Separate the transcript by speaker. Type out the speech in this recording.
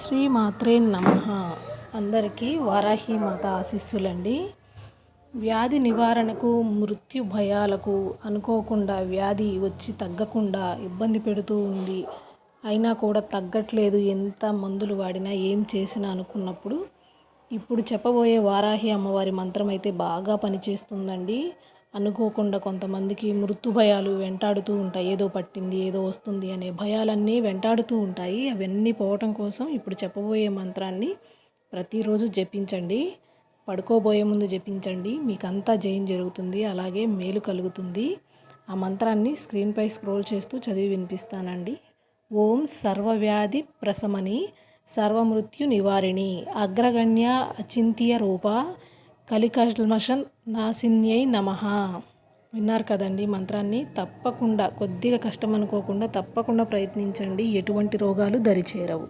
Speaker 1: శ్రీమాత్రే నమః. అందరికీ వారాహి మాత ఆశీస్సులండి. వ్యాధి నివారణకు, మృత్యు భయాలకు అనుకోకుండా వ్యాధి వచ్చి తగ్గకుండా ఇబ్బంది పెడుతూ ఉంది. అయినా కూడా తగ్గట్లేదు, ఎంత మందులు వాడినా ఏం చేసినా అనుకున్నప్పుడు ఇప్పుడు చెప్పబోయే వారాహి అమ్మవారి మంత్రం అయితే బాగా పనిచేస్తుందండి. అనుకోకుండా కొంతమందికి మృత్యు భయాలు వెంటాడుతూ ఉంటాయి. ఏదో పట్టింది, ఏదో వస్తుంది అనే భయాలన్నీ వెంటాడుతూ ఉంటాయి. అవన్నీ పోవటం కోసం ఇప్పుడు చెప్పబోయే మంత్రాన్ని ప్రతిరోజు జపించండి. పడుకోబోయే ముందు జపించండి. మీకు అంతా జయం జరుగుతుంది, అలాగే మేలు కలుగుతుంది. ఆ మంత్రాన్ని స్క్రీన్పై స్క్రోల్ చేస్తూ చదివి వినిపిస్తానండి. ఓం సర్వవ్యాధి ప్రశమని సర్వమృత్యు నివారిణి అగ్రగణ్య అచింత్య రూప కలికల్మష నాశిన్యై నమః. విన్నారు కదండి మంత్రాన్ని. తప్పకుండా కొద్దిగా కష్టం అనుకోకుండా తప్పకుండా ప్రయత్నించండి. ఎటువంటి రోగాలు దరిచేరవు.